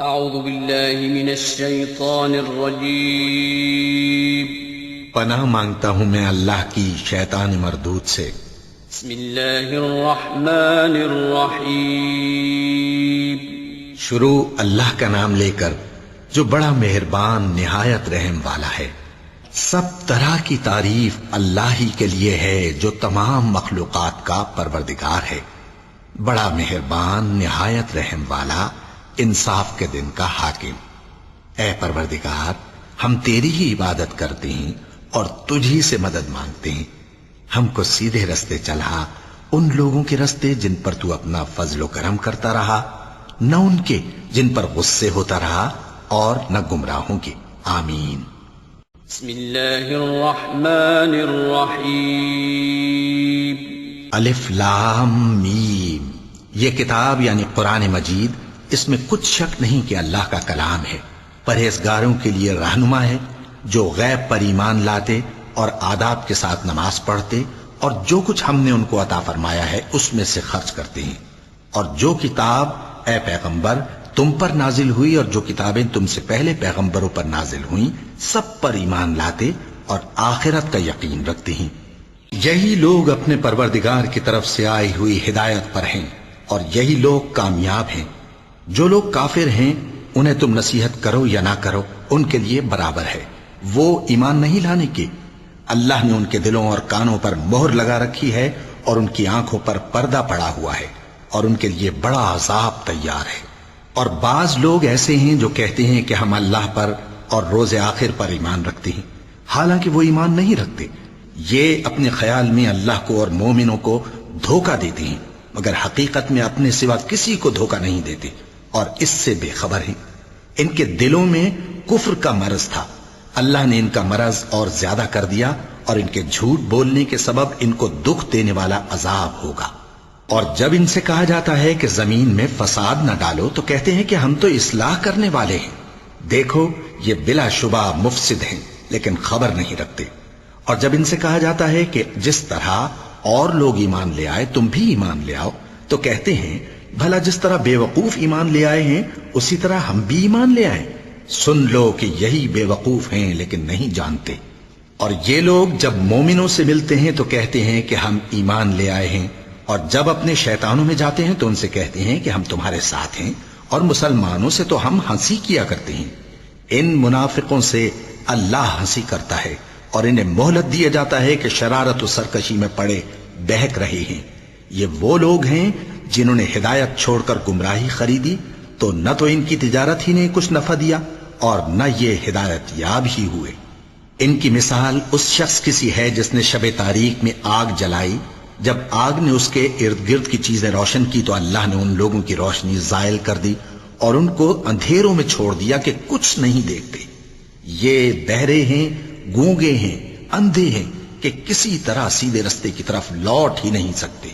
اعوذ باللہ من الشیطان الرجیم پناہ مانگتا ہوں میں اللہ کی شیطان مردود سے۔ بسم اللہ الرحمن الرحیم شروع اللہ کا نام لے کر جو بڑا مہربان نہایت رحم والا ہے۔ سب طرح کی تعریف اللہ ہی کے لیے ہے جو تمام مخلوقات کا پروردگار ہے، بڑا مہربان نہایت رحم والا، انصاف کے دن کا حاکم۔ اے پروردگار، ہم تیری ہی عبادت کرتے ہیں اور تجھی سے مدد مانگتے ہیں۔ ہم کو سیدھے رستے چلا، ان لوگوں کے رستے جن پر تو اپنا فضل و کرم کرتا رہا، نہ ان کے جن پر غصے ہوتا رہا، اور نہ گمراہوں کے۔ آمین۔ بسم اللہ الرحمن الرحیم الف لام میم۔ یہ کتاب یعنی قرآن مجید، اس میں کچھ شک نہیں کہ اللہ کا کلام ہے، پرہیزگاروں کے لیے رہنما ہے، جو غیب پر ایمان لاتے اور آداب کے ساتھ نماز پڑھتے اور جو کچھ ہم نے ان کو عطا فرمایا ہے اس میں سے خرچ کرتے ہیں، اور جو کتاب اے پیغمبر تم پر نازل ہوئی اور جو کتابیں تم سے پہلے پیغمبروں پر نازل ہوئیں سب پر ایمان لاتے اور آخرت کا یقین رکھتے ہیں۔ یہی لوگ اپنے پروردگار کی طرف سے آئی ہوئی ہدایت پر ہیں اور یہی لوگ کامیاب ہیں۔ جو لوگ کافر ہیں انہیں تم نصیحت کرو یا نہ کرو ان کے لیے برابر ہے، وہ ایمان نہیں لانے کے۔ اللہ نے ان کے دلوں اور کانوں پر مہر لگا رکھی ہے اور ان کی آنکھوں پر پردہ پڑا ہوا ہے، اور ان کے لیے بڑا عذاب تیار ہے۔ اور بعض لوگ ایسے ہیں جو کہتے ہیں کہ ہم اللہ پر اور روز آخر پر ایمان رکھتے ہیں، حالانکہ وہ ایمان نہیں رکھتے۔ یہ اپنے خیال میں اللہ کو اور مومنوں کو دھوکہ دیتے ہیں، مگر حقیقت میں اپنے سوا کسی کو دھوکہ نہیں دیتے اور اس سے بے خبر ہیں۔ ان کے دلوں میں کفر کا مرض تھا، اللہ نے ان کا مرض اور زیادہ کر دیا، اور ان کے جھوٹ بولنے کے سبب ان کو دکھ دینے والا عذاب ہوگا۔ اور جب ان سے کہا جاتا ہے کہ زمین میں فساد نہ ڈالو تو کہتے ہیں کہ ہم تو اصلاح کرنے والے ہیں۔ دیکھو یہ بلا شبہ مفسد ہیں لیکن خبر نہیں رکھتے۔ اور جب ان سے کہا جاتا ہے کہ جس طرح اور لوگ ایمان لے آئے تم بھی ایمان لے آؤ تو کہتے ہیں بھلا جس طرح بے وقوف ایمان لے آئے ہیں اسی طرح ہم بھی ایمان لے آئیں۔ سن لو کہ یہی بے وقوف ہیں لیکن نہیں جانتے۔ اور یہ لوگ جب مومنوں سے ملتے ہیں تو کہتے ہیں کہ ہم ایمان لے آئے ہیں، اور جب اپنے شیطانوں میں جاتے ہیں تو ان سے کہتے ہیں کہ ہم تمہارے ساتھ ہیں، اور مسلمانوں سے تو ہم ہنسی کیا کرتے ہیں۔ ان منافقوں سے اللہ ہنسی کرتا ہے اور انہیں مہلت دیا جاتا ہے کہ شرارت و سرکشی میں پڑے بہک رہے ہیں۔ یہ وہ لوگ ہیں جنہوں نے ہدایت چھوڑ کر گمراہی خریدی، تو نہ تو ان کی تجارت ہی نے کچھ نفع دیا اور نہ یہ ہدایت یاب ہی ہوئے۔ ان کی مثال اس شخص کی سی ہے جس نے شب تاریک میں آگ جلائی، جب آگ نے اس کے ارد گرد کی چیزیں روشن کی تو اللہ نے ان لوگوں کی روشنی زائل کر دی اور ان کو اندھیروں میں چھوڑ دیا کہ کچھ نہیں دیکھتے۔ یہ بہرے ہیں، گونگے ہیں، اندھے ہیں کہ کسی طرح سیدھے رستے کی طرف لوٹ ہی نہیں سکتے۔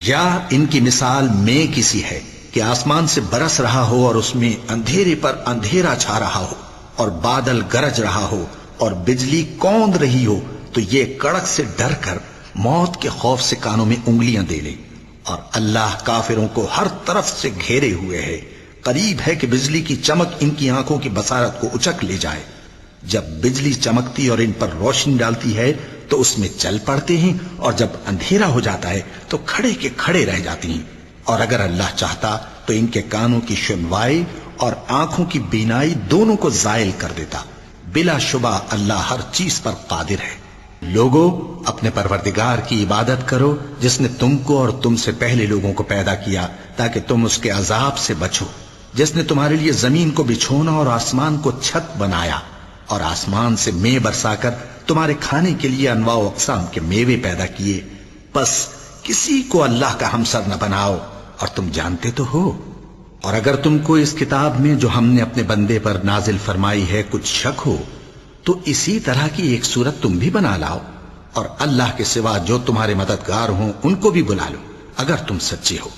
یا ان کی مثال میں کسی ہے کہ آسمان سے برس رہا ہو اور اس میں اندھیرے پر اندھیرا چھا رہا ہو اور بادل گرج رہا ہو اور بجلی کوند رہی ہو، تو یہ کڑک سے ڈر کر موت کے خوف سے کانوں میں انگلیاں دے لے۔ اور اللہ کافروں کو ہر طرف سے گھیرے ہوئے ہے، قریب ہے کہ بجلی کی چمک ان کی آنکھوں کی بصارت کو اچک لے جائے۔ جب بجلی چمکتی اور ان پر روشنی ڈالتی ہے تو اس میں چل پڑتے ہیں، اور جب اندھیرا ہو جاتا ہے تو کھڑے کے کھڑے رہ جاتی ہیں۔ اور اگر اللہ چاہتا تو ان کے کانوں کی سنوائی اور آنکھوں کی بینائی دونوں کو زائل کر دیتا۔ بلا شبہ اللہ ہر چیز پر قادر ہے۔ لوگوں، اپنے پروردگار کی عبادت کرو جس نے تم کو اور تم سے پہلے لوگوں کو پیدا کیا تاکہ تم اس کے عذاب سے بچو، جس نے تمہارے لیے زمین کو بچھونا اور آسمان کو چھت بنایا، اور آسمان سے مے برسا کر تمہارے کھانے کے لیے انواع و اقسام کے میوے پیدا کیے۔ پس کسی کو اللہ کا ہمسر نہ بناؤ، اور تم جانتے تو ہو۔ اور اگر تم کو اس کتاب میں جو ہم نے اپنے بندے پر نازل فرمائی ہے کچھ شک ہو تو اسی طرح کی ایک صورت تم بھی بنا لاؤ، اور اللہ کے سوا جو تمہارے مددگار ہوں ان کو بھی بلا لو اگر تم سچے ہو۔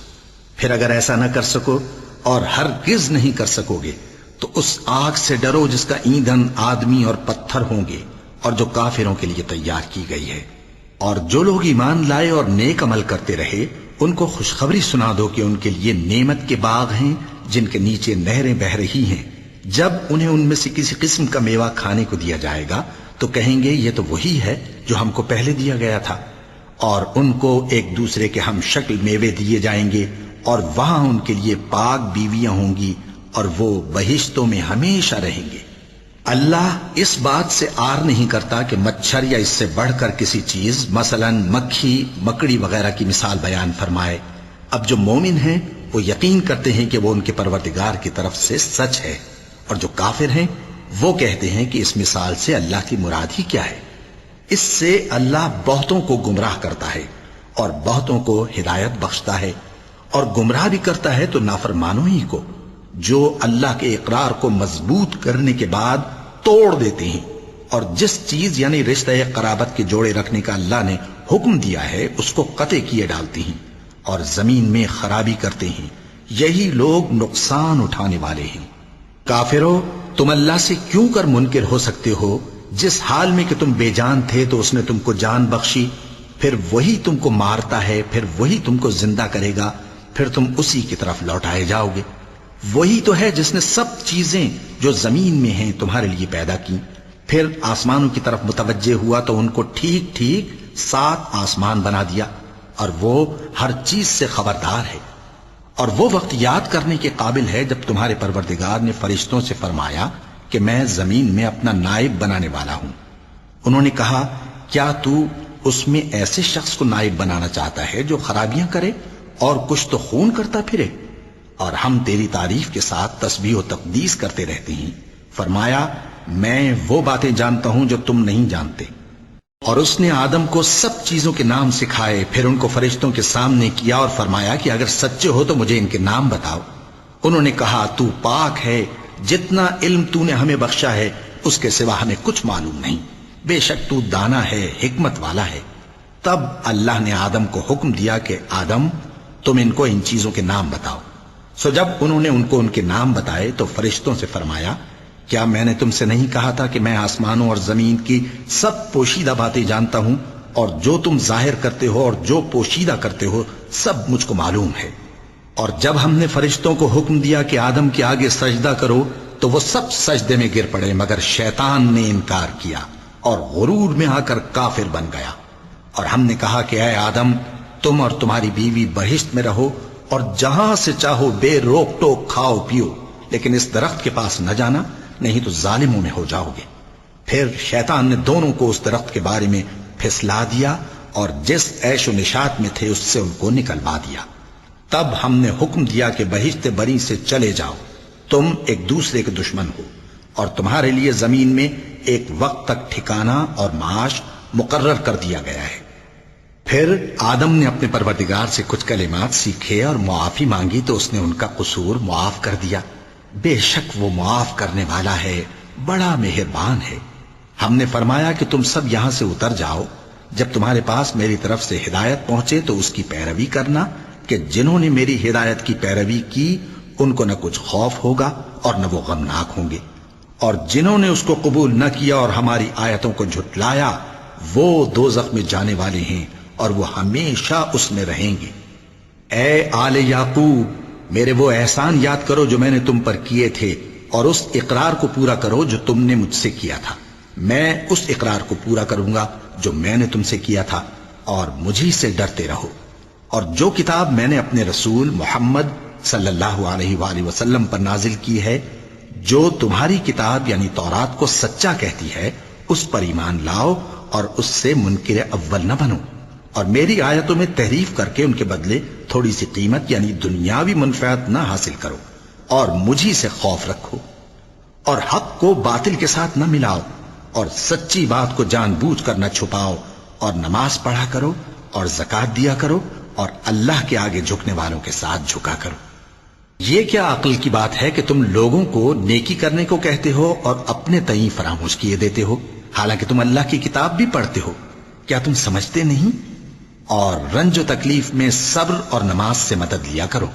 پھر اگر ایسا نہ کر سکو اور ہرگز نہیں کر سکو گے تو اس آگ سے ڈرو جس کا ایندھن آدمی اور پتھر ہوں گے اور جو کافروں کے لیے تیار کی گئی ہے۔ اور جو لوگ ایمان لائے اور نیک عمل کرتے رہے ان کو خوشخبری سنا دو کہ ان کے لیے نعمت کے باغ ہیں جن کے نیچے نہریں بہ رہی ہیں، جب انہیں ان میں سے کسی قسم کا میوہ کھانے کو دیا جائے گا تو کہیں گے یہ تو وہی ہے جو ہم کو پہلے دیا گیا تھا، اور ان کو ایک دوسرے کے ہم شکل میوے دیے جائیں گے، اور وہاں ان کے لیے پاک بیویاں ہوں گی، اور وہ بہشتوں میں ہمیشہ رہیں گے۔ اللہ اس بات سے آر نہیں کرتا کہ مچھر یا اس سے بڑھ کر کسی چیز مثلا مکھی مکڑی وغیرہ کی مثال بیان فرمائے۔ اب جو مومن ہیں وہ یقین کرتے ہیں کہ وہ ان کے پروردگار کی طرف سے سچ ہے، اور جو کافر ہیں وہ کہتے ہیں کہ اس مثال سے اللہ کی مراد ہی کیا ہے۔ اس سے اللہ بہتوں کو گمراہ کرتا ہے اور بہتوں کو ہدایت بخشتا ہے، اور گمراہ بھی کرتا ہے تو نافرمانوں ہی کو، جو اللہ کے اقرار کو مضبوط کرنے کے بعد توڑ دیتے ہیں، اور جس چیز یعنی رشتہ قرابت کے جوڑے رکھنے کا اللہ نے حکم دیا ہے اس کو قطع کیے ڈالتی ہیں اور زمین میں خرابی کرتے ہیں۔ یہی لوگ نقصان اٹھانے والے ہیں۔ کافرو، تم اللہ سے کیوں کر منکر ہو سکتے ہو؟ جس حال میں کہ تم بے جان تھے تو اس نے تم کو جان بخشی، پھر وہی تم کو مارتا ہے، پھر وہی تم کو زندہ کرے گا، پھر تم اسی کی طرف لوٹائے جاؤ گے۔ وہی تو ہے جس نے سب چیزیں جو زمین میں ہیں تمہارے لیے پیدا کی، پھر آسمانوں کی طرف متوجہ ہوا تو ان کو ٹھیک ٹھیک 7 آسمان بنا دیا، اور وہ ہر چیز سے خبردار ہے۔ اور وہ وقت یاد کرنے کے قابل ہے جب تمہارے پروردگار نے فرشتوں سے فرمایا کہ میں زمین میں اپنا نائب بنانے والا ہوں۔ انہوں نے کہا، کیا تو اس میں ایسے شخص کو نائب بنانا چاہتا ہے جو خرابیاں کرے اور کچھ تو خون کرتا پھرے؟ اور ہم تیری تعریف کے ساتھ تسبیح و تقدیس کرتے رہتے ہیں۔ فرمایا، میں وہ باتیں جانتا ہوں جو تم نہیں جانتے۔ اور اس نے آدم کو سب چیزوں کے نام سکھائے، پھر ان کو فرشتوں کے سامنے کیا اور فرمایا کہ اگر سچے ہو تو مجھے ان کے نام بتاؤ۔ انہوں نے کہا، تو پاک ہے، جتنا علم تو نے ہمیں بخشا ہے اس کے سوا ہمیں کچھ معلوم نہیں، بے شک تو دانا ہے، حکمت والا ہے۔ تب اللہ نے آدم کو حکم دیا کہ آدم، تم ان کو ان چیزوں کے نام بتاؤ۔ سو جب انہوں نے ان کو ان کے نام بتائے تو فرشتوں سے فرمایا، کیا میں نے تم سے نہیں کہا تھا کہ میں آسمانوں اور زمین کی سب پوشیدہ باتیں جانتا ہوں، اور جو تم ظاہر کرتے ہو اور جو پوشیدہ کرتے ہو سب مجھ کو معلوم ہے۔ اور جب ہم نے فرشتوں کو حکم دیا کہ آدم کے آگے سجدہ کرو تو وہ سب سجدے میں گر پڑے، مگر شیطان نے انکار کیا اور غرور میں آ کر کافر بن گیا۔ اور ہم نے کہا کہ اے آدم، تم اور تمہاری بیوی بہشت میں رہو اور جہاں سے چاہو بے روک ٹوک کھاؤ پیو، لیکن اس درخت کے پاس نہ جانا، نہیں تو ظالموں میں ہو جاؤ گے۔ پھر شیطان نے دونوں کو اس درخت کے بارے میں پھسلا دیا اور جس عیش و نشاط میں تھے اس سے ان کو نکلوا دیا۔ تب ہم نے حکم دیا کہ بہشت بری سے چلے جاؤ، تم ایک دوسرے کے دشمن ہو، اور تمہارے لیے زمین میں ایک وقت تک ٹھکانہ اور معاش مقرر کر دیا گیا ہے۔ پھر آدم نے اپنے پروردگار سے کچھ کلمات سیکھے اور معافی مانگی تو اس نے ان کا قصور معاف کر دیا۔ بے شک وہ معاف کرنے والا ہے، بڑا مہربان ہے۔ ہم نے فرمایا کہ تم سب یہاں سے اتر جاؤ، جب تمہارے پاس میری طرف سے ہدایت پہنچے تو اس کی پیروی کرنا، کہ جنہوں نے میری ہدایت کی پیروی کی ان کو نہ کچھ خوف ہوگا اور نہ وہ غمناک ہوں گے، اور جنہوں نے اس کو قبول نہ کیا اور ہماری آیتوں کو جھٹلایا وہ دوزخ میں جانے والے ہیں اور وہ ہمیشہ اس میں رہیں گے۔ اے آل یعقوب، میرے وہ احسان یاد کرو جو میں نے تم پر کیے تھے، اور اس اقرار کو پورا کرو جو تم نے مجھ سے کیا تھا۔ میں اس اقرار کو پورا کروں گا جو میں نے تم سے کیا تھا، اور مجھی سے ڈرتے رہو۔ اور جو کتاب میں نے اپنے رسول محمد صلی اللہ علیہ وآلہ وسلم پر نازل کی ہے، جو تمہاری کتاب یعنی تورات کو سچا کہتی ہے، اس پر ایمان لاؤ اور اس سے منکر اول نہ بنو، اور میری آیتوں میں تحریف کر کے ان کے بدلے تھوڑی سی قیمت یعنی دنیاوی منفعت نہ حاصل کرو، اور مجھی سے خوف رکھو، اور حق کو باطل کے ساتھ نہ ملاؤ، اور سچی بات کو جان بوجھ کر نہ چھپاؤ، اور نماز پڑھا کرو اور زکوٰۃ دیا کرو، اور اللہ کے آگے جھکنے والوں کے ساتھ جھکا کرو۔ یہ کیا عقل کی بات ہے کہ تم لوگوں کو نیکی کرنے کو کہتے ہو اور اپنے تئیں فراموش کیے دیتے ہو، حالانکہ تم اللہ کی کتاب بھی پڑھتے ہو؟ کیا تم سمجھتے نہیں؟ اور رنج و تکلیف میں صبر اور نماز سے مدد لیا کرو،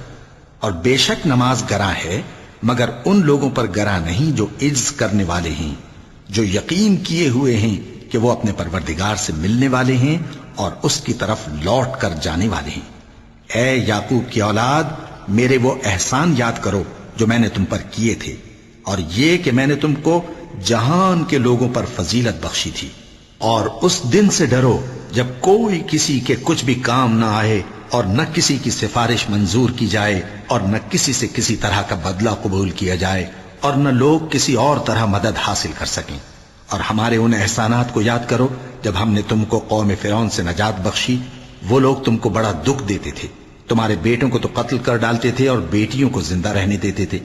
اور بے شک نماز گراں ہے، مگر ان لوگوں پر گراں نہیں جو عجز کرنے والے ہیں، جو یقین کیے ہوئے ہیں کہ وہ اپنے پروردگار سے ملنے والے ہیں اور اس کی طرف لوٹ کر جانے والے ہیں۔ اے یعقوب کی اولاد، میرے وہ احسان یاد کرو جو میں نے تم پر کیے تھے، اور یہ کہ میں نے تم کو جہان کے لوگوں پر فضیلت بخشی تھی۔ اور اس دن سے ڈرو جب کوئی کسی کے کچھ بھی کام نہ آئے، اور نہ کسی کی سفارش منظور کی جائے، اور نہ کسی سے کسی طرح کا بدلہ قبول کیا جائے، اور نہ لوگ کسی اور طرح مدد حاصل کر سکیں۔ اور ہمارے ان احسانات کو یاد کرو جب ہم نے تم کو قوم فرعون سے نجات بخشی۔ وہ لوگ تم کو بڑا دکھ دیتے تھے، تمہارے بیٹوں کو تو قتل کر ڈالتے تھے اور بیٹیوں کو زندہ رہنے دیتے تھے،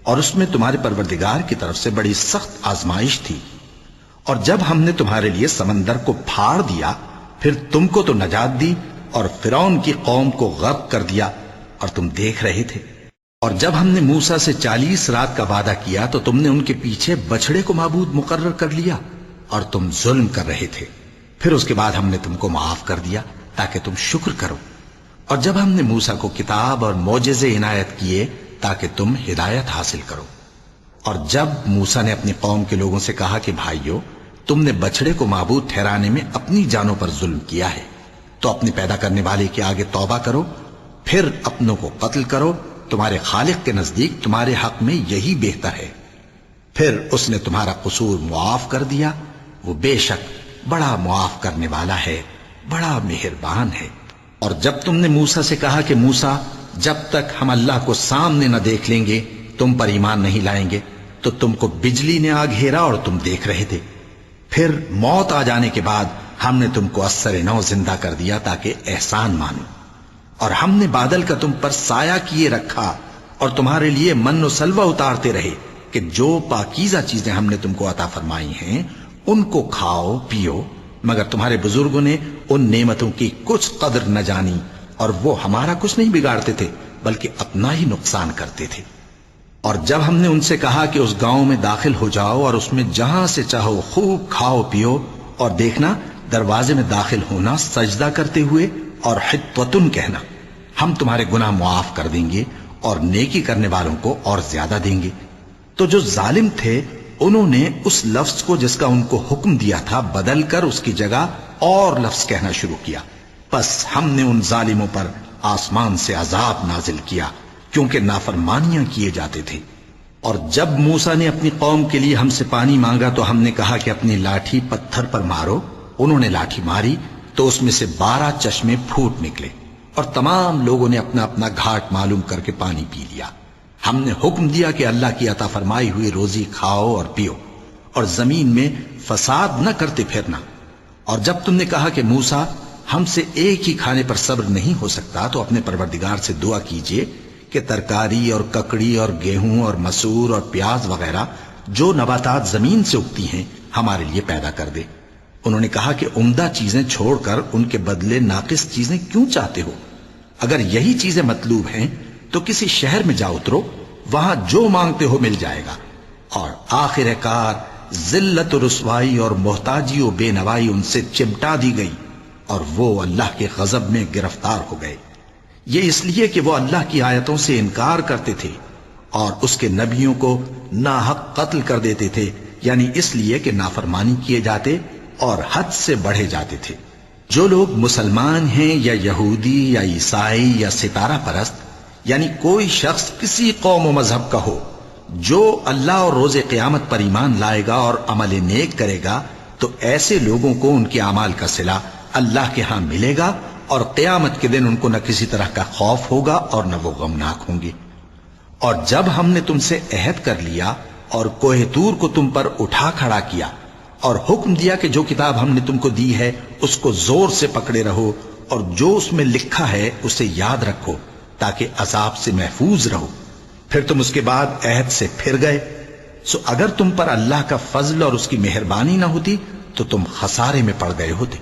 اور اس میں تمہارے پروردگار کی طرف سے بڑی سخت آزمائش تھی۔ اور جب ہم نے تمہارے لیے سمندر کو پھاڑ دیا، پھر تم کو تو نجات دی اور فرعون کی قوم کو غرق کر دیا، اور تم دیکھ رہے تھے۔ اور جب ہم نے موسیٰ سے 40 رات کا وعدہ کیا تو تم نے ان کے پیچھے بچڑے کو معبود مقرر کر لیا، اور تم ظلم کر رہے تھے۔ پھر اس کے بعد ہم نے تم کو معاف کر دیا تاکہ تم شکر کرو۔ اور جب ہم نے موسیٰ کو کتاب اور معجزے عنایت کیے تاکہ تم ہدایت حاصل کرو۔ اور جب موسیٰ نے اپنی قوم کے لوگوں سے کہا کہ بھائیو، تم نے بچڑے کو معبود ٹھہرانے میں اپنی جانوں پر ظلم کیا ہے، تو اپنے پیدا کرنے والے کے آگے توبہ کرو، پھر اپنوں کو قتل کرو، تمہارے خالق کے نزدیک تمہارے حق میں یہی بہتر ہے۔ پھر اس نے تمہارا قصور معاف کر دیا، وہ بے شک بڑا معاف کرنے والا ہے، بڑا مہربان ہے۔ اور جب تم نے موسیٰ سے کہا کہ موسیٰ، جب تک ہم اللہ کو سامنے نہ دیکھ لیں گے تم پر ایمان نہیں لائیں گے، تو تم کو بجلی نے آ گھیرا اور تم دیکھ رہے تھے۔ پھر موت آ جانے کے بعد ہم نے تم کو اثر نو زندہ کر دیا تاکہ احسان مانو۔ اور ہم نے بادل کا تم پر سایہ کیے رکھا اور تمہارے لیے من و سلوہ اتارتے رہے کہ جو پاکیزہ چیزیں ہم نے تم کو عطا فرمائی ہیں ان کو کھاؤ پیو، مگر تمہارے بزرگوں نے ان نعمتوں کی کچھ قدر نہ جانی، اور وہ ہمارا کچھ نہیں بگاڑتے تھے بلکہ اپنا ہی نقصان کرتے تھے۔ اور جب ہم نے ان سے کہا کہ اس گاؤں میں داخل ہو جاؤ اور اس میں جہاں سے چاہو خوب کھاؤ پیو، اور دیکھنا دروازے میں داخل ہونا سجدہ کرتے ہوئے اور حطوتن کہنا، ہم تمہارے گناہ معاف کر دیں گے اور نیکی کرنے والوں کو اور زیادہ دیں گے۔ تو جو ظالم تھے انہوں نے اس لفظ کو جس کا ان کو حکم دیا تھا بدل کر اس کی جگہ اور لفظ کہنا شروع کیا، پس ہم نے ان ظالموں پر آسمان سے عذاب نازل کیا کیونکہ نافرمانیاں کیے جاتے تھے۔ اور جب موسیٰ نے اپنی قوم کے لیے ہم سے پانی مانگا تو ہم نے کہا کہ اپنی لاٹھی پتھر پر مارو۔ انہوں نے لاٹھی ماری تو اس میں سے 12 چشمے پھوٹ نکلے، اور تمام لوگوں نے اپنا اپنا گھاٹ معلوم کر کے پانی پی لیا۔ ہم نے حکم دیا کہ اللہ کی عطا فرمائی ہوئی روزی کھاؤ اور پیو، اور زمین میں فساد نہ کرتے پھرنا۔ اور جب تم نے کہا کہ موسیٰ ہم سے ایک ہی کھانے پر صبر نہیں ہو سکتا تو اپنے پروردگار سے دعا کیجئے کہ ترکاری اور ککڑی اور گیہوں اور مسور اور پیاز وغیرہ جو نباتات زمین سے اگتی ہیں ہمارے لیے پیدا کر دے۔ انہوں نے کہا کہ عمدہ چیزیں چھوڑ کر ان کے بدلے ناقص چیزیں کیوں چاہتے ہو؟ اگر یہی چیزیں مطلوب ہیں تو کسی شہر میں جا اترو، وہاں جو مانگتے ہو مل جائے گا۔ اور آخر کار ذلت و رسوائی اور محتاجی و بے نوائی ان سے چمٹا دی گئی، اور وہ اللہ کے غضب میں گرفتار ہو گئے۔ یہ اس لیے کہ وہ اللہ کی آیتوں سے انکار کرتے تھے اور اس کے نبیوں کو ناحق قتل کر دیتے تھے، یعنی اس لیے کہ نافرمانی کیے جاتے اور حد سے بڑھے جاتے تھے۔ جو لوگ مسلمان ہیں یا یہودی یا عیسائی یا ستارہ پرست، یعنی کوئی شخص کسی قوم و مذہب کا ہو، جو اللہ اور روز قیامت پر ایمان لائے گا اور عمل نیک کرے گا تو ایسے لوگوں کو ان کے اعمال کا صلہ اللہ کے ہاں ملے گا، اور قیامت کے دن ان کو نہ کسی طرح کا خوف ہوگا اور نہ وہ غمناک ہوں گے۔ اور جب ہم نے تم سے عہد کر لیا اور کوہ طور کو تم پر اٹھا کھڑا کیا اور حکم دیا کہ جو کتاب ہم نے تم کو دی ہے اس کو زور سے پکڑے رہو اور جو اس میں لکھا ہے اسے یاد رکھو تاکہ عذاب سے محفوظ رہو، پھر تم اس کے بعد عہد سے پھر گئے، سو اگر تم پر اللہ کا فضل اور اس کی مہربانی نہ ہوتی تو تم خسارے میں پڑ گئے ہوتے۔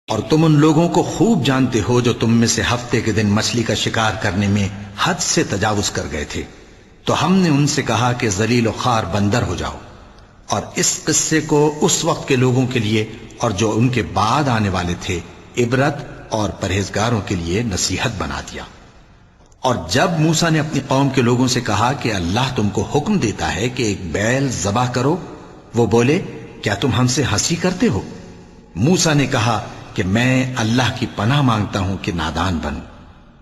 اور تم ان لوگوں کو خوب جانتے ہو جو تم میں سے ہفتے کے دن مچھلی کا شکار کرنے میں حد سے تجاوز کر گئے تھے، تو ہم نے ان سے کہا کہ ذلیل و خوار بندر ہو جاؤ، اور اس قصے کو اس وقت کے لوگوں کے لیے اور جو ان کے بعد آنے والے تھے عبرت اور پرہیزگاروں کے لیے نصیحت بنا دیا۔ اور جب موسیٰ نے اپنی قوم کے لوگوں سے کہا کہ اللہ تم کو حکم دیتا ہے کہ ایک بیل ذبح کرو، وہ بولے کیا تم ہم سے ہنسی کرتے ہو؟ موسیٰ نے کہا کہ میں اللہ کی پناہ مانگتا ہوں کہ نادان بنوں۔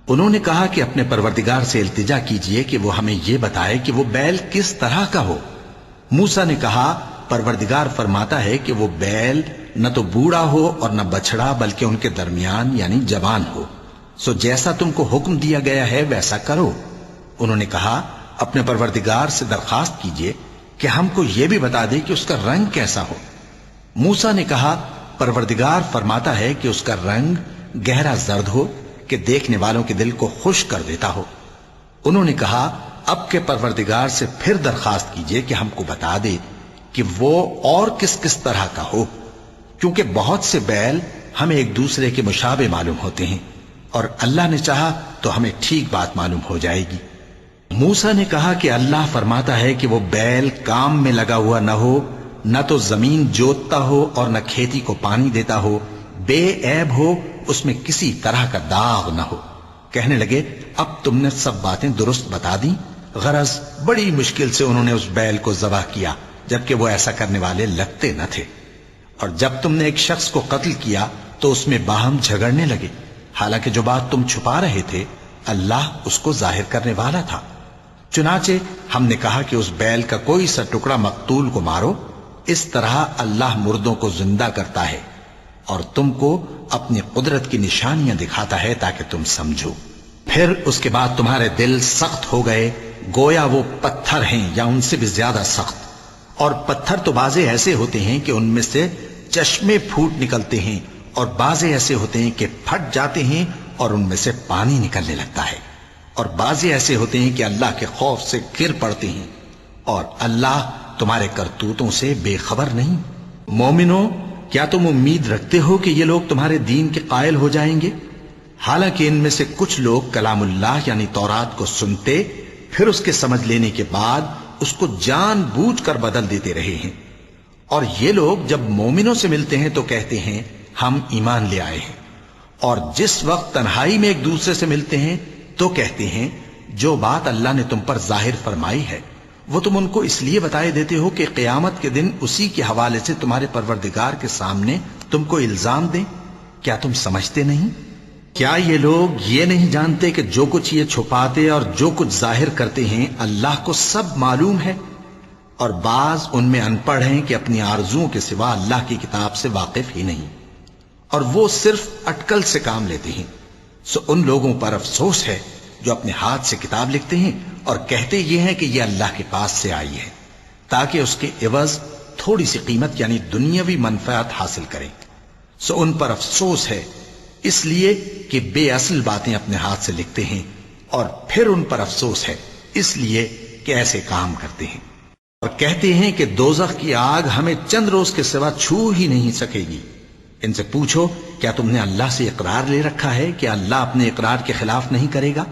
انہوں نے کہا کہ اپنے پروردگار سے التجا کیجئے کہ وہ ہمیں یہ بتائے کہ وہ بیل کس طرح کا ہو۔ موسیٰ نے کہا پروردگار فرماتا ہے کہ وہ بیل نہ تو بوڑھا ہو اور نہ بچڑا بلکہ ان کے درمیان یعنی جوان ہو، سو جیسا تم کو حکم دیا گیا ہے ویسا کرو۔ انہوں نے کہا اپنے پروردگار سے درخواست کیجئے کہ ہم کو یہ بھی بتا دے کہ اس کا رنگ کیسا ہو۔ موسیٰ نے کہا پروردگار فرماتا ہے کہ اس کا رنگ گہرا زرد ہو کہ دیکھنے والوں کے دل کو خوش کر دیتا ہو۔ انہوں نے کہا اب کے پروردگار سے پھر درخواست کیجئے کہ ہم کو بتا دے کہ وہ اور کس کس طرح کا ہو، کیونکہ بہت سے بیل ہمیں ایک دوسرے کے مشابہ معلوم ہوتے ہیں، اور اللہ نے چاہا تو ہمیں ٹھیک بات معلوم ہو جائے گی۔ موسیٰ نے کہا کہ اللہ فرماتا ہے کہ وہ بیل کام میں لگا ہوا نہ ہو، نہ تو زمین جوتتا ہو اور نہ کھیتی کو پانی دیتا ہو، بے عیب ہو، اس میں کسی طرح کا داغ نہ ہو۔ کہنے لگے اب تم نے سب باتیں درست بتا دیں۔ غرض بڑی مشکل سے انہوں نے اس بیل کو ذبح کیا، جبکہ وہ ایسا کرنے والے لگتے نہ تھے۔ اور جب تم نے ایک شخص کو قتل کیا تو اس میں باہم جھگڑنے لگے، حالانکہ جو بات تم چھپا رہے تھے اللہ اس کو ظاہر کرنے والا تھا۔ چنانچہ ہم نے کہا کہ اس بیل کا کوئی سا ٹکڑا مقتول کو مارو، اس طرح اللہ مردوں کو زندہ کرتا ہے اور تم کو اپنی قدرت کی نشانیاں دکھاتا ہے تاکہ تم سمجھو۔ پھر اس کے بعد تمہارے دل سخت ہو گئے گویا وہ پتھر ہیں یا ان سے بھی زیادہ سخت، اور پتھر تو بعضے ایسے ہوتے ہیں کہ ان میں سے چشمے پھوٹ نکلتے ہیں، اور بعضے ایسے ہوتے ہیں کہ پھٹ جاتے ہیں اور ان میں سے پانی نکلنے لگتا ہے، اور بعضے ایسے ہوتے ہیں کہ اللہ کے خوف سے گر پڑتے ہیں، اور اللہ تمہارے کرتوتوں سے بے خبر نہیں۔ مومنو، کیا تم امید رکھتے ہو کہ یہ لوگ تمہارے دین کے قائل ہو جائیں گے؟ حالانکہ ان میں سے کچھ لوگ کلام اللہ یعنی تورات کو سنتے پھر اس کے سمجھ لینے کے بعد اس کو جان بوجھ کر بدل دیتے رہے ہیں، اور یہ لوگ جب مومنوں سے ملتے ہیں تو کہتے ہیں ہم ایمان لے آئے ہیں، اور جس وقت تنہائی میں ایک دوسرے سے ملتے ہیں تو کہتے ہیں جو بات اللہ نے تم پر ظاہر فرمائی ہے وہ تم ان کو اس لیے بتائے دیتے ہو کہ قیامت کے دن اسی کے حوالے سے تمہارے پروردگار کے سامنے تم کو الزام دیں۔ کیا تم سمجھتے نہیں؟ کیا یہ لوگ یہ نہیں جانتے کہ جو کچھ یہ چھپاتے اور جو کچھ ظاہر کرتے ہیں اللہ کو سب معلوم ہے؟ اور بعض ان میں ان پڑھ ہیں کہ اپنی آرزوؤں کے سوا اللہ کی کتاب سے واقف ہی نہیں، اور وہ صرف اٹکل سے کام لیتے ہیں۔ سو ان لوگوں پر افسوس ہے جو اپنے ہاتھ سے کتاب لکھتے ہیں اور کہتے یہ ہیں کہ یہ اللہ کے پاس سے آئی ہے تاکہ اس کے عوض تھوڑی سی قیمت یعنی دنیاوی منفعت حاصل کریں۔ سو ان پر افسوس ہے اس لیے کہ بے اصل باتیں اپنے ہاتھ سے لکھتے ہیں، اور پھر ان پر افسوس ہے اس لیے کہ ایسے کام کرتے ہیں، اور کہتے ہیں کہ دوزخ کی آگ ہمیں چند روز کے سوا چھو ہی نہیں سکے گی۔ ان سے پوچھو کیا تم نے اللہ سے اقرار لے رکھا ہے کہ اللہ اپنے اقرار کے خلاف نہیں کرے گا،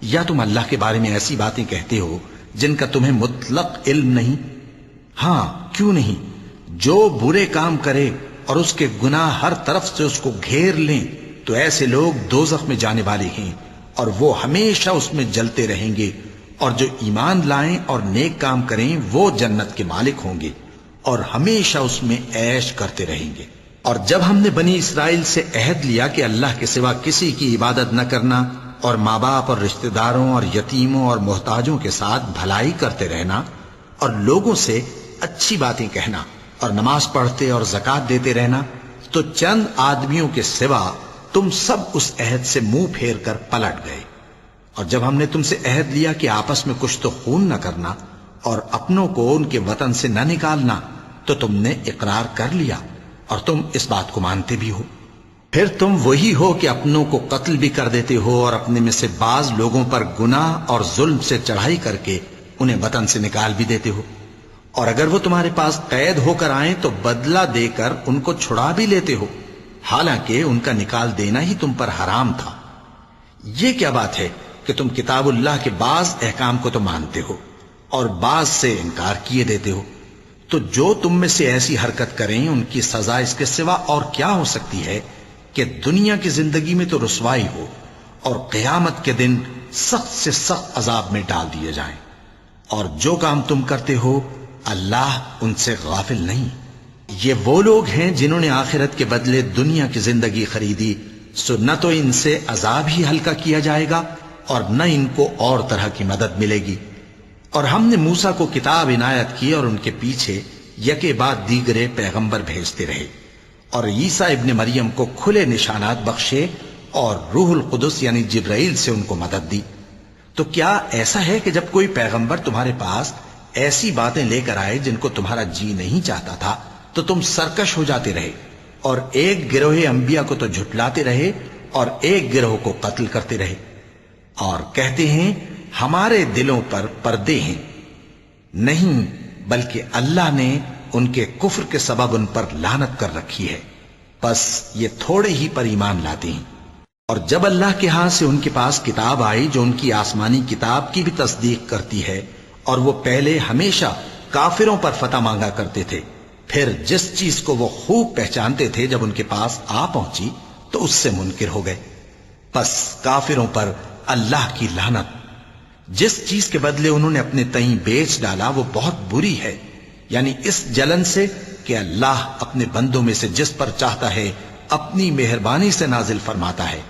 یا تم اللہ کے بارے میں ایسی باتیں کہتے ہو جن کا تمہیں مطلق علم نہیں؟ ہاں کیوں نہیں، جو برے کام کرے اور اس کے گناہ ہر طرف سے اس کو گھیر لیں تو ایسے لوگ دوزخ میں جانے والے ہیں اور وہ ہمیشہ اس میں جلتے رہیں گے، اور جو ایمان لائیں اور نیک کام کریں وہ جنت کے مالک ہوں گے اور ہمیشہ اس میں عیش کرتے رہیں گے۔ اور جب ہم نے بنی اسرائیل سے عہد لیا کہ اللہ کے سوا کسی کی عبادت نہ کرنا اور ماں باپ اور رشتہ داروں اور یتیموں اور محتاجوں کے ساتھ بھلائی کرتے رہنا اور لوگوں سے اچھی باتیں کہنا اور نماز پڑھتے اور زکوٰۃ دیتے رہنا، تو چند آدمیوں کے سوا تم سب اس عہد سے منہ پھیر کر پلٹ گئے۔ اور جب ہم نے تم سے عہد لیا کہ آپس میں کچھ تو خون نہ کرنا اور اپنوں کو ان کے وطن سے نہ نکالنا، تو تم نے اقرار کر لیا اور تم اس بات کو مانتے بھی ہو۔ پھر تم وہی ہو کہ اپنوں کو قتل بھی کر دیتے ہو اور اپنے میں سے بعض لوگوں پر گناہ اور ظلم سے چڑھائی کر کے انہیں وطن سے نکال بھی دیتے ہو، اور اگر وہ تمہارے پاس قید ہو کر آئیں تو بدلہ دے کر ان کو چھڑا بھی لیتے ہو، حالانکہ ان کا نکال دینا ہی تم پر حرام تھا۔ یہ کیا بات ہے کہ تم کتاب اللہ کے بعض احکام کو تو مانتے ہو اور بعض سے انکار کیے دیتے ہو؟ تو جو تم میں سے ایسی حرکت کریں ان کی سزا اس کے سوا اور کیا ہو سکتی ہے کہ دنیا کی زندگی میں تو رسوائی ہو اور قیامت کے دن سخت سے سخت عذاب میں ڈال دیے جائیں۔ اور جو کام تم کرتے ہو اللہ ان سے غافل نہیں۔ یہ وہ لوگ ہیں جنہوں نے آخرت کے بدلے دنیا کی زندگی خریدی، سو نہ تو ان سے عذاب ہی ہلکا کیا جائے گا اور نہ ان کو اور طرح کی مدد ملے گی۔ اور ہم نے موسیٰ کو کتاب عنایت کی اور ان کے پیچھے یکے بعد دیگرے پیغمبر بھیجتے رہے، اور عیسیٰ ابن مریم کو کھلے نشانات بخشے اور روح القدس یعنی جبرائیل سے ان کو مدد دی۔ تو کیا ایسا ہے کہ جب کوئی پیغمبر تمہارے پاس ایسی باتیں لے کر آئے جن کو تمہارا جی نہیں چاہتا تھا تو تم سرکش ہو جاتے رہے، اور ایک گروہ انبیاء کو تو جھٹلاتے رہے اور ایک گروہ کو قتل کرتے رہے، اور کہتے ہیں ہمارے دلوں پر پردے ہیں؟ نہیں، بلکہ اللہ نے ان کے کفر کے سبب ان پر لعنت کر رکھی ہے، بس یہ تھوڑے ہی پر ایمان لاتے ہیں۔ اور جب اللہ کے ہاں سے ان کے پاس کتاب آئی جو ان کی آسمانی کتاب کی بھی تصدیق کرتی ہے، اور وہ پہلے ہمیشہ کافروں پر فتح مانگا کرتے تھے، پھر جس چیز کو وہ خوب پہچانتے تھے جب ان کے پاس آ پہنچی تو اس سے منکر ہو گئے، بس کافروں پر اللہ کی لعنت۔ جس چیز کے بدلے انہوں نے اپنے تئیں بیچ ڈالا وہ بہت بری ہے، یعنی اس جلن سے کہ اللہ اپنے بندوں میں سے جس پر چاہتا ہے اپنی مہربانی سے نازل فرماتا ہے۔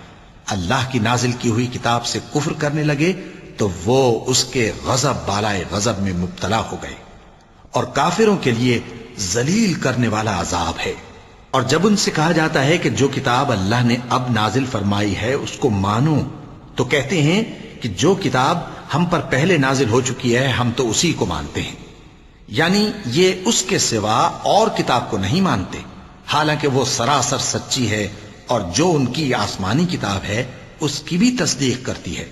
اللہ کی نازل کی ہوئی کتاب سے کفر کرنے لگے تو وہ اس کے غضب بالائے غضب میں مبتلا ہو گئے، اور کافروں کے لیے ذلیل کرنے والا عذاب ہے۔ اور جب ان سے کہا جاتا ہے کہ جو کتاب اللہ نے اب نازل فرمائی ہے اس کو مانو، تو کہتے ہیں کہ جو کتاب ہم پر پہلے نازل ہو چکی ہے ہم تو اسی کو مانتے ہیں، یعنی یہ اس کے سوا اور کتاب کو نہیں مانتے، حالانکہ وہ سراسر سچی ہے، اور جو ان کی آسمانی کتاب ہے اس کی بھی تصدیق کرتی ہے۔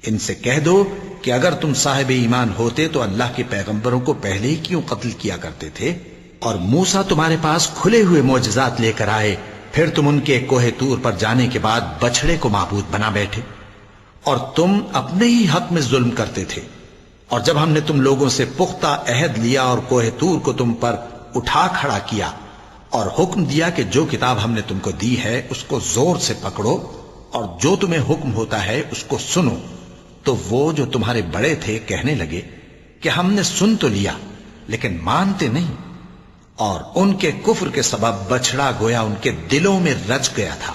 ان سے کہہ دو کہ اگر تم صاحب ایمان ہوتے تو اللہ کے پیغمبروں کو پہلے ہی کیوں قتل کیا کرتے تھے؟ اور موسیٰ تمہارے پاس کھلے ہوئے معجزات لے کر آئے، پھر تم ان کے کوہ طور پر جانے کے بعد بچڑے کو معبود بنا بیٹھے، اور تم اپنے ہی حق میں ظلم کرتے تھے۔ اور جب ہم نے تم لوگوں سے پختہ عہد لیا اور کوہ طور کو تم پر اٹھا کھڑا کیا اور حکم دیا کہ جو کتاب ہم نے تم کو دی ہے اس کو زور سے پکڑو اور جو تمہیں حکم ہوتا ہے اس کو سنو، تو وہ جو تمہارے بڑے تھے کہنے لگے کہ ہم نے سن تو لیا لیکن مانتے نہیں، اور ان کے کفر کے سبب بچڑا گویا ان کے دلوں میں رچ گیا تھا۔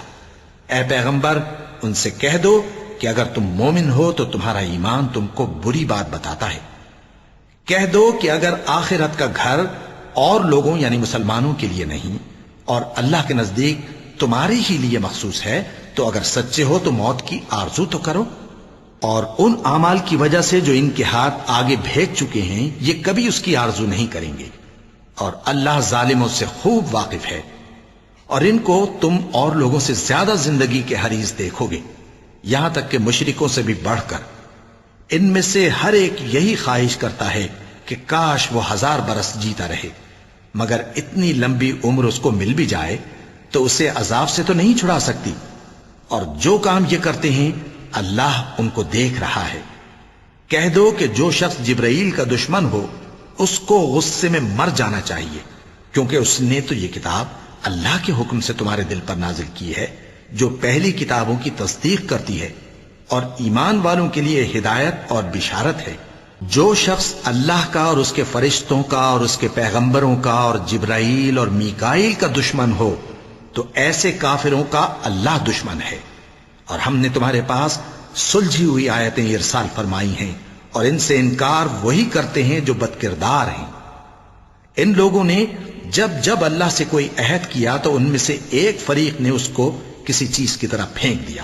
اے پیغمبر ان سے کہہ دو کہ اگر تم مومن ہو تو تمہارا ایمان تم کو بری بات بتاتا ہے۔ کہہ دو کہ اگر آخرت کا گھر اور لوگوں یعنی مسلمانوں کے لیے نہیں اور اللہ کے نزدیک تمہارے ہی لیے مخصوص ہے تو اگر سچے ہو تو موت کی آرزو تو کرو، اور ان اعمال کی وجہ سے جو ان کے ہاتھ آگے بھیج چکے ہیں یہ کبھی اس کی آرزو نہیں کریں گے، اور اللہ ظالموں سے خوب واقف ہے۔ اور ان کو تم اور لوگوں سے زیادہ زندگی کے حریص دیکھو گے، یہاں تک کہ مشرکوں سے بھی بڑھ کر۔ ان میں سے ہر ایک یہی خواہش کرتا ہے کہ کاش وہ 1000 برس جیتا رہے، مگر اتنی لمبی عمر اس کو مل بھی جائے تو اسے عذاب سے تو نہیں چھڑا سکتی، اور جو کام یہ کرتے ہیں اللہ ان کو دیکھ رہا ہے۔ کہہ دو کہ جو شخص جبرائیل کا دشمن ہو اس کو غصے میں مر جانا چاہیے، کیونکہ اس نے تو یہ کتاب اللہ کے حکم سے تمہارے دل پر نازل کی ہے جو پہلی کتابوں کی تصدیق کرتی ہے، اور ایمان والوں کے لیے ہدایت اور بشارت ہے۔ جو شخص اللہ کا اور اس کے فرشتوں کا اور اس کے پیغمبروں کا اور جبرائیل اور میکائیل کا دشمن ہو تو ایسے کافروں کا اللہ دشمن ہے۔ اور ہم نے تمہارے پاس سلجھی ہوئی آیتیں ارسال فرمائی ہیں، اور ان سے انکار وہی کرتے ہیں جو بد کردار ہیں۔ ان لوگوں نے جب جب اللہ سے کوئی عہد کیا تو ان میں سے ایک فریق نے اس کو کسی چیز کی طرح پھینک دیا۔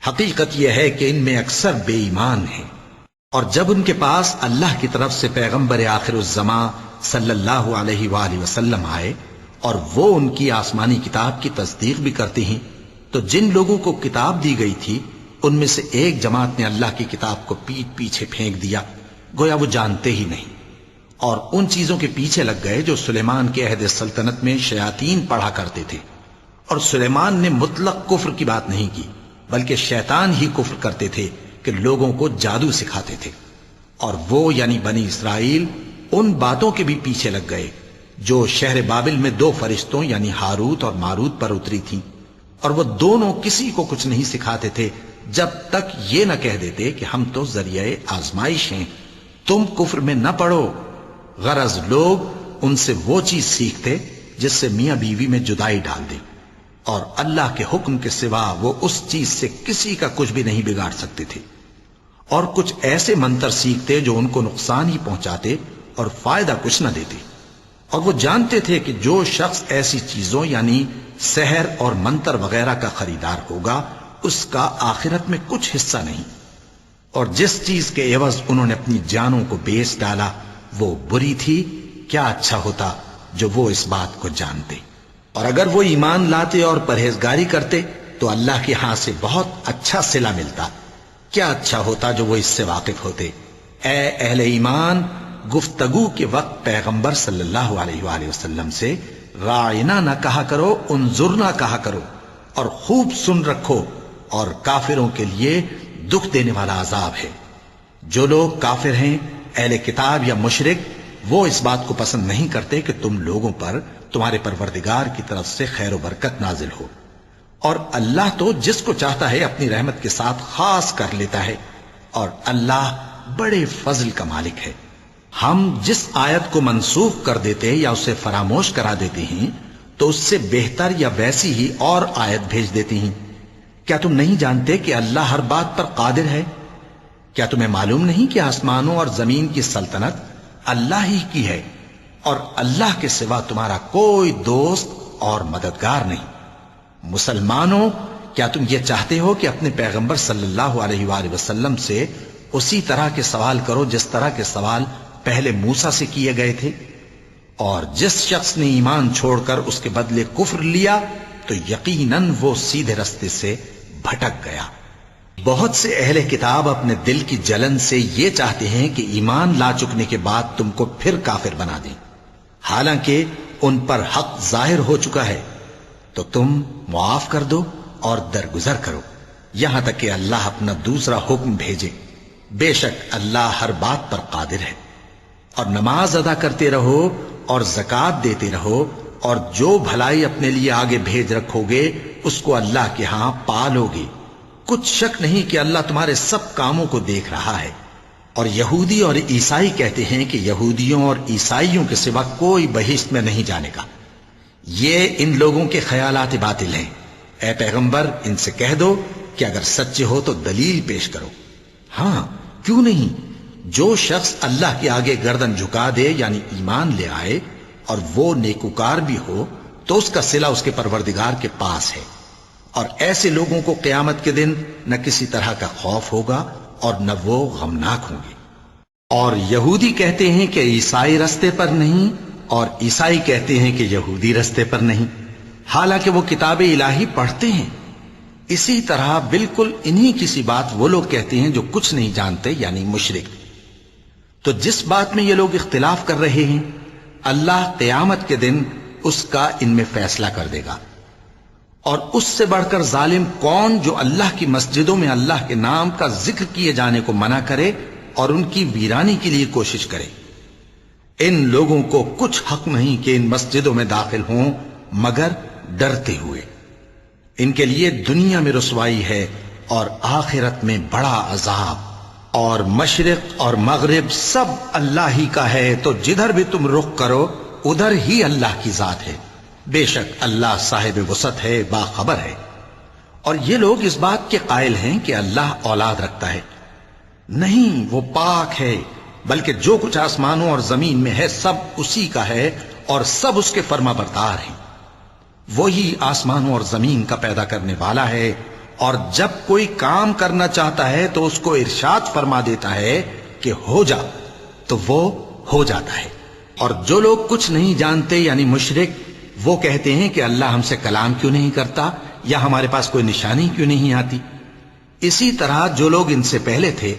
حقیقت یہ ہے کہ ان میں اکثر بے ایمان ہیں۔ اور جب ان کے پاس اللہ کی طرف سے پیغمبر آخر الزماں صلی اللہ علیہ وآلہ وسلم آئے اور وہ ان کی آسمانی کتاب کی تصدیق بھی کرتے ہیں، تو جن لوگوں کو کتاب دی گئی تھی ان میں سے ایک جماعت نے اللہ کی کتاب کو پیٹ پیچھے پھینک دیا، گویا وہ جانتے ہی نہیں، اور ان چیزوں کے پیچھے لگ گئے جو سلیمان کے عہد سلطنت میں شیاطین پڑھا کرتے تھے۔ اور سلیمان نے مطلق کفر کی بات نہیں کی، بلکہ شیطان ہی کفر کرتے تھے کہ لوگوں کو جادو سکھاتے تھے، اور وہ یعنی بنی اسرائیل ان باتوں کے بھی پیچھے لگ گئے جو شہر بابل میں 2 فرشتوں یعنی ہاروت اور ماروت پر اتری تھیں، اور وہ دونوں کسی کو کچھ نہیں سکھاتے تھے جب تک یہ نہ کہہ دیتے کہ ہم تو ذریعہ آزمائش ہیں، تم کفر میں نہ پڑو۔ غرض لوگ ان سے وہ چیز سیکھتے جس سے میاں بیوی میں جدائی ڈال دے، اور اللہ کے حکم کے سوا وہ اس چیز سے کسی کا کچھ بھی نہیں بگاڑ سکتے تھے، اور کچھ ایسے منتر سیکھتے جو ان کو نقصان ہی پہنچاتے اور فائدہ کچھ نہ دیتے، اور وہ جانتے تھے کہ جو شخص ایسی چیزوں یعنی سحر اور منتر وغیرہ کا خریدار ہوگا اس کا آخرت میں کچھ حصہ نہیں، اور جس چیز کے عوض انہوں نے اپنی جانوں کو بیچ ڈالا وہ بری تھی، کیا اچھا ہوتا جو وہ اس بات کو جانتے، اور اگر وہ ایمان لاتے اور پرہیزگاری کرتے تو اللہ کے ہاں سے بہت اچھا صلہ ملتا، کیا اچھا ہوتا جو وہ اس سے واقف ہوتے۔ اے اہل ایمان، گفتگو کے وقت پیغمبر صلی اللہ علیہ وآلہ وسلم سے راعنا نہ کہا کرو، انظرنا کہا کرو، اور خوب سن رکھو، اور کافروں کے لیے دکھ دینے والا عذاب ہے۔ جو لوگ کافر ہیں، اہل کتاب یا مشرک، وہ اس بات کو پسند نہیں کرتے کہ تم لوگوں پر تمہارے پروردگار کی طرف سے خیر و برکت نازل ہو، اور اللہ تو جس کو چاہتا ہے اپنی رحمت کے ساتھ خاص کر لیتا ہے، اور اللہ بڑے فضل کا مالک ہے۔ ہم جس آیت کو منسوخ کر دیتے یا اسے فراموش کرا دیتے ہیں تو اس سے بہتر یا ویسی ہی اور آیت بھیج دیتی ہیں۔ کیا تم نہیں جانتے کہ اللہ ہر بات پر قادر ہے؟ کیا تمہیں معلوم نہیں کہ آسمانوں اور زمین کی سلطنت اللہ ہی کی ہے، اور اللہ کے سوا تمہارا کوئی دوست اور مددگار نہیں؟ مسلمانوں، کیا تم یہ چاہتے ہو کہ اپنے پیغمبر صلی اللہ علیہ وآلہ وسلم سے اسی طرح کے سوال کرو جس طرح کے سوال پہلے موسیٰ سے کیے گئے تھے؟ اور جس شخص نے ایمان چھوڑ کر اس کے بدلے کفر لیا تو یقیناً وہ سیدھے رستے سے بھٹک گیا۔ بہت سے اہل کتاب اپنے دل کی جلن سے یہ چاہتے ہیں کہ ایمان لا چکنے کے بعد تم کو پھر کافر بنا دیں، حالانکہ ان پر حق ظاہر ہو چکا ہے، تو تم معاف کر دو اور درگزر کرو یہاں تک کہ اللہ اپنا دوسرا حکم بھیجے۔ بے شک اللہ ہر بات پر قادر ہے۔ اور نماز ادا کرتے رہو اور زکوٰۃ دیتے رہو، اور جو بھلائی اپنے لیے آگے بھیج رکھو گے اس کو اللہ کے ہاں پالو گے۔ کچھ شک نہیں کہ اللہ تمہارے سب کاموں کو دیکھ رہا ہے۔ اور یہودی اور عیسائی کہتے ہیں کہ یہودیوں اور عیسائیوں کے سوا کوئی بہشت میں نہیں جانے گا۔ یہ ان لوگوں کے خیالات باطل ہیں۔ اے پیغمبر، ان سے کہہ دو کہ اگر سچے ہو تو دلیل پیش کرو۔ ہاں، کیوں نہیں؟ جو شخص اللہ کے آگے گردن جھکا دے یعنی ایمان لے آئے اور وہ نیکوکار بھی ہو تو اس کا صلہ اس کے پروردگار کے پاس ہے، اور ایسے لوگوں کو قیامت کے دن نہ کسی طرح کا خوف ہوگا اور نہ وہ غمناک ہوں گے۔ اور یہودی کہتے ہیں کہ عیسائی رستے پر نہیں، اور عیسائی کہتے ہیں کہ یہودی رستے پر نہیں، حالانکہ وہ کتاب الہی پڑھتے ہیں۔ اسی طرح بالکل انہی کسی بات وہ لوگ کہتے ہیں جو کچھ نہیں جانتے یعنی مشرک۔ تو جس بات میں یہ لوگ اختلاف کر رہے ہیں اللہ قیامت کے دن اس کا ان میں فیصلہ کر دے گا۔ اور اس سے بڑھ کر ظالم کون جو اللہ کی مسجدوں میں اللہ کے نام کا ذکر کیے جانے کو منع کرے اور ان کی ویرانی کے لیے کوشش کرے۔ ان لوگوں کو کچھ حق نہیں کہ ان مسجدوں میں داخل ہوں مگر ڈرتے ہوئے۔ ان کے لیے دنیا میں رسوائی ہے اور آخرت میں بڑا عذاب۔ اور مشرق اور مغرب سب اللہ ہی کا ہے، تو جدھر بھی تم رخ کرو ادھر ہی اللہ کی ذات ہے۔ بے شک اللہ صاحب وسعت ہے، باخبر ہے۔ اور یہ لوگ اس بات کے قائل ہیں کہ اللہ اولاد رکھتا ہے۔ نہیں، وہ پاک ہے، بلکہ جو کچھ آسمانوں اور زمین میں ہے سب اسی کا ہے، اور سب اس کے فرما بردار ہیں۔ وہی آسمانوں اور زمین کا پیدا کرنے والا ہے، اور جب کوئی کام کرنا چاہتا ہے تو اس کو ارشاد فرما دیتا ہے کہ ہو جا، تو وہ ہو جاتا ہے۔ اور جو لوگ کچھ نہیں جانتے یعنی مشرک، وہ کہتے ہیں کہ اللہ ہم سے کلام کیوں نہیں کرتا، یا ہمارے پاس کوئی نشانی کیوں نہیں آتی۔ اسی طرح جو لوگ ان سے پہلے تھے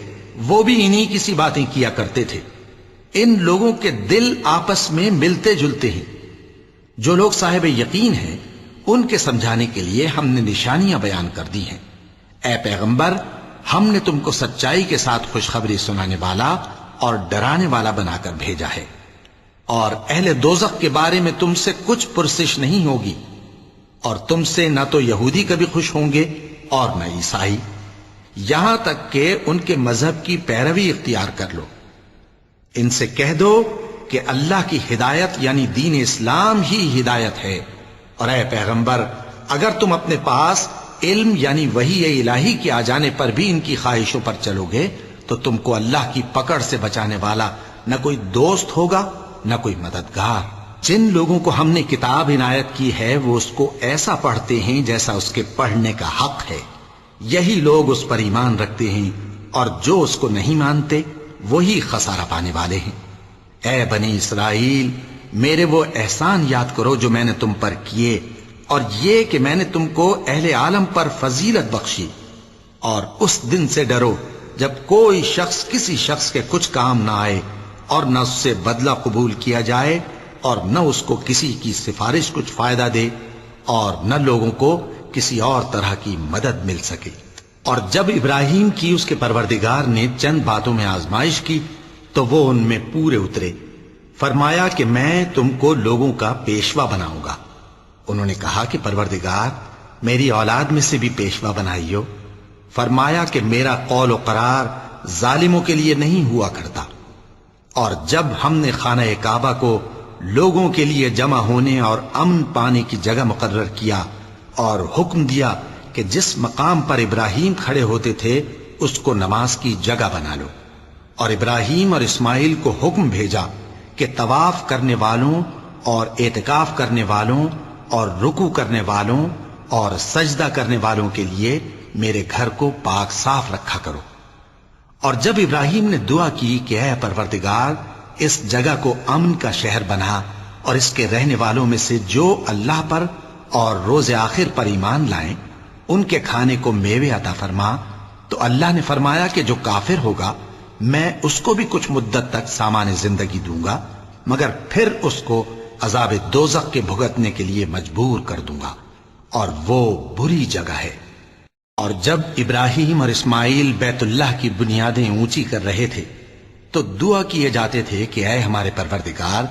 وہ بھی انہی کسی باتیں کیا کرتے تھے۔ ان لوگوں کے دل آپس میں ملتے جلتے ہیں۔ جو لوگ صاحب یقین ہیں ان کے سمجھانے کے لیے ہم نے نشانیاں بیان کر دی ہیں۔ اے پیغمبر، ہم نے تم کو سچائی کے ساتھ خوشخبری سنانے والا اور ڈرانے والا بنا کر بھیجا ہے، اور اہل دوزخ کے بارے میں تم سے کچھ پرسش نہیں ہوگی، اور تم سے نہ تو یہودی کبھی خوش ہوں گے اور نہ عیسائی، یہاں تک کہ ان کے مذہب کی پیروی اختیار کر لو۔ ان سے کہہ دو کہ اللہ کی ہدایت یعنی دین اسلام ہی ہدایت ہے، اور اے پیغمبر اگر تم اپنے پاس علم یعنی وحی الہی کے آ جانے پر بھی ان کی خواہشوں پر چلو گے تو تم کو اللہ کی پکڑ سے بچانے والا نہ کوئی دوست ہوگا نہ کوئی مددگار۔ جن لوگوں کو ہم نے کتاب عنایت کی ہے وہ اس کو ایسا پڑھتے ہیں جیسا اس کے پڑھنے کا حق ہے، یہی لوگ اس پر ایمان رکھتے ہیں، اور جو اس کو نہیں مانتے وہی خسارہ پانے والے ہیں۔ اے بنی اسرائیل، میرے وہ احسان یاد کرو جو میں نے تم پر کیے، اور یہ کہ میں نے تم کو اہل عالم پر فضیلت بخشی، اور اس دن سے ڈرو جب کوئی شخص کسی شخص کے کچھ کام نہ آئے اور نہ اس سے بدلہ قبول کیا جائے اور نہ اس کو کسی کی سفارش کچھ فائدہ دے اور نہ لوگوں کو کسی اور طرح کی مدد مل سکے۔ اور جب ابراہیم کی اس کے پروردگار نے چند باتوں میں آزمائش کی تو وہ ان میں پورے اترے۔ فرمایا کہ میں تم کو لوگوں کا پیشوا بناؤں گا۔ انہوں نے کہا کہ پروردگار میری اولاد میں سے بھی پیشوا بنائیو۔ فرمایا کہ میرا قول و قرار ظالموں کے لیے نہیں ہوا کرتا۔ اور جب ہم نے خانہ کعبہ کو لوگوں کے لیے جمع ہونے اور امن پانے کی جگہ مقرر کیا اور حکم دیا کہ جس مقام پر ابراہیم کھڑے ہوتے تھے اس کو نماز کی جگہ بنا لو، اور ابراہیم اور اسماعیل کو حکم بھیجا کہ طواف کرنے والوں اور اعتکاف کرنے والوں اور رکوع کرنے والوں اور سجدہ کرنے والوں کے لیے میرے گھر کو پاک صاف رکھا کرو۔ اور جب ابراہیم نے دعا کی کہ اے پروردگار اس جگہ کو امن کا شہر بنا اور اس کے رہنے والوں میں سے جو اللہ پر اور روز آخر پر ایمان لائیں ان کے کھانے کو میوے عطا فرما، تو اللہ نے فرمایا کہ جو کافر ہوگا میں اس کو بھی کچھ مدت تک سامان زندگی دوں گا، مگر پھر اس کو عذاب دوزخ کے بھگتنے کے لیے مجبور کر دوں گا، اور وہ بری جگہ ہے۔ اور جب ابراہیم اور اسماعیل بیت اللہ کی بنیادیں اونچی کر رہے تھے تو دعا کیے جاتے تھے کہ اے ہمارے پروردگار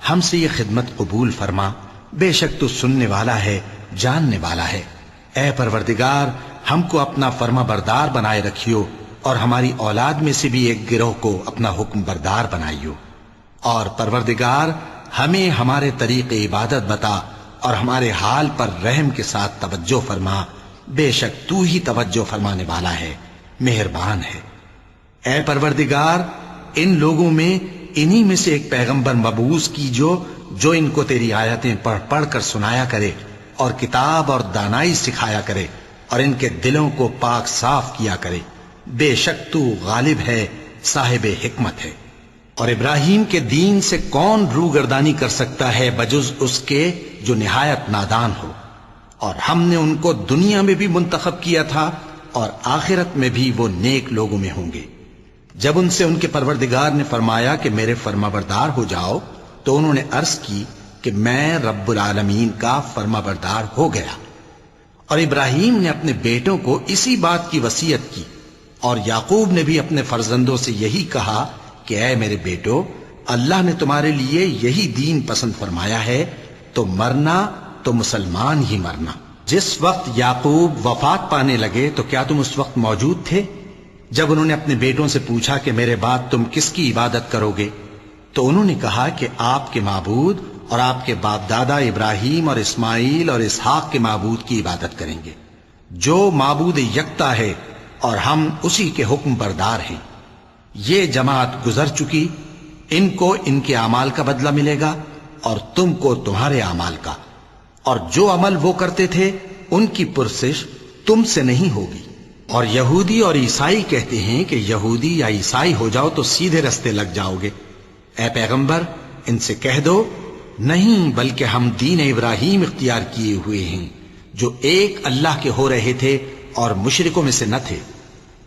ہم سے یہ خدمت قبول فرما، بے شک تو سننے والا ہے جاننے والا ہے۔ اے پروردگار ہم کو اپنا فرما بردار بنائے رکھیو، اور ہماری اولاد میں سے بھی ایک گروہ کو اپنا حکم بردار بنائیو، اور پروردگار ہمیں ہمارے طریق عبادت بتا اور ہمارے حال پر رحم کے ساتھ توجہ فرما، بے شک تو ہی توجہ فرمانے والا ہے، مہربان ہے۔ اے پروردگار ان لوگوں میں انہی میں سے ایک پیغمبر مبعوث کی جو ان کو تیری آیتیں پڑھ پڑھ کر سنایا کرے اور کتاب اور دانائی سکھایا کرے اور ان کے دلوں کو پاک صاف کیا کرے، بے شک تو غالب ہے، صاحب حکمت ہے۔ اور ابراہیم کے دین سے کون روگردانی کر سکتا ہے بجز اس کے جو نہایت نادان ہو، اور ہم نے ان کو دنیا میں بھی منتخب کیا تھا اور آخرت میں بھی وہ نیک لوگوں میں ہوں گے۔ جب ان سے ان کے پروردگار نے فرمایا کہ میرے فرما بردار ہو جاؤ تو انہوں نے عرض کی کہ میں رب العالمین کا فرما بردار ہو گیا۔ اور ابراہیم نے اپنے بیٹوں کو اسی بات کی وصیت کی، اور یعقوب نے بھی اپنے فرزندوں سے یہی کہا کہ اے میرے بیٹو، اللہ نے تمہارے لیے یہی دین پسند فرمایا ہے، تو مرنا تو مسلمان ہی مرنا۔ جس وقت یعقوب وفات پانے لگے تو کیا تم اس وقت موجود تھے جب انہوں نے اپنے بیٹوں سے پوچھا کہ میرے بعد تم کس کی عبادت کرو گے؟ تو انہوں نے کہا کہ آپ کے معبود اور آپ کے باپ دادا ابراہیم اور اسماعیل اور اسحاق کے معبود کی عبادت کریں گے، جو معبود یکتا ہے اور ہم اسی کے حکم بردار ہیں۔ یہ جماعت گزر چکی، ان کو ان کے اعمال کا بدلہ ملے گا اور تم کو تمہارے اعمال کا، اور جو عمل وہ کرتے تھے ان کی پرسش تم سے نہیں ہوگی۔ اور یہودی اور عیسائی کہتے ہیں کہ یہودی یا عیسائی ہو جاؤ تو سیدھے رستے لگ جاؤ گے۔ اے پیغمبر ان سے کہہ دو نہیں، بلکہ ہم دین ابراہیم اختیار کیے ہوئے ہیں جو ایک اللہ کے ہو رہے تھے اور مشرکوں میں سے نہ تھے۔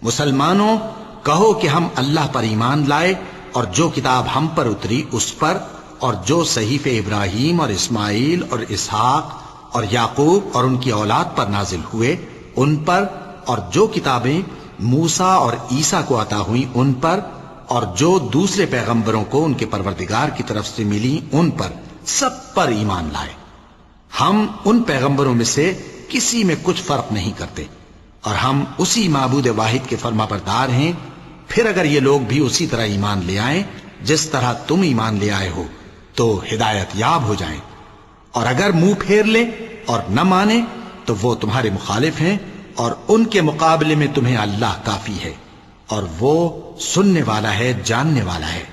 مسلمانوں کہو کہ ہم اللہ پر ایمان لائے اور جو کتاب ہم پر اتری اس پر، اور جو صحیفے ابراہیم اور اسماعیل اور اسحاق اور یعقوب اور ان کی اولاد پر نازل ہوئے ان پر، اور جو کتابیں موسیٰ اور عیسیٰ کو عطا ہوئیں ان پر، اور جو دوسرے پیغمبروں کو ان کے پروردگار کی طرف سے ملی ان پر، سب پر ایمان لائے۔ ہم ان پیغمبروں میں سے کسی میں کچھ فرق نہیں کرتے، اور ہم اسی معبود واحد کے فرما بردار ہیں۔ پھر اگر یہ لوگ بھی اسی طرح ایمان لے آئیں جس طرح تم ایمان لے آئے ہو تو ہدایت یاب ہو جائیں، اور اگر منہ پھیر لیں اور نہ مانے تو وہ تمہارے مخالف ہیں، اور ان کے مقابلے میں تمہیں اللہ کافی ہے، اور وہ سننے والا ہے، جاننے والا ہے۔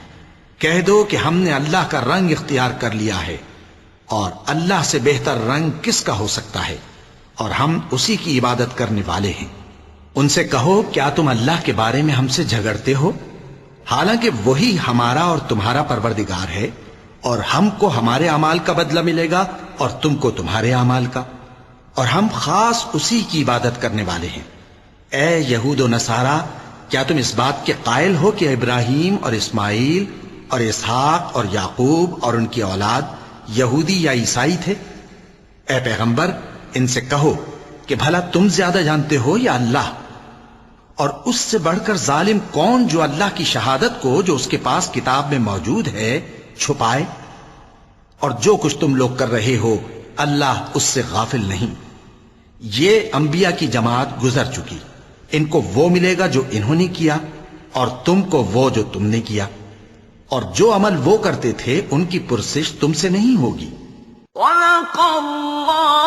کہہ دو کہ ہم نے اللہ کا رنگ اختیار کر لیا ہے، اور اللہ سے بہتر رنگ کس کا ہو سکتا ہے، اور ہم اسی کی عبادت کرنے والے ہیں۔ ان سے کہو کیا تم اللہ کے بارے میں ہم سے جھگڑتے ہو، حالانکہ وہی ہمارا اور تمہارا پروردگار ہے، اور ہم کو ہمارے اعمال کا بدلہ ملے گا اور تم کو تمہارے اعمال کا، اور ہم خاص اسی کی عبادت کرنے والے ہیں۔ اے یہود و نصارا، کیا تم اس بات کے قائل ہو کہ ابراہیم اور اسماعیل اور اسحاق اور یعقوب اور ان کی اولاد یہودی یا عیسائی تھے؟ اے پیغمبر، ان سے کہو کہ بھلا تم زیادہ جانتے ہو یا اللہ؟ اور اس سے بڑھ کر ظالم کون جو اللہ کی شہادت کو جو اس کے پاس کتاب میں موجود ہے چھپائے؟ اور جو کچھ تم لوگ کر رہے ہو اللہ اس سے غافل نہیں۔ یہ انبیاء کی جماعت گزر چکی، ان کو وہ ملے گا جو انہوں نے کیا، اور تم کو وہ جو تم نے کیا، اور جو عمل وہ کرتے تھے ان کی پرسش تم سے نہیں ہوگی۔ وَلَقَ اللَّهُ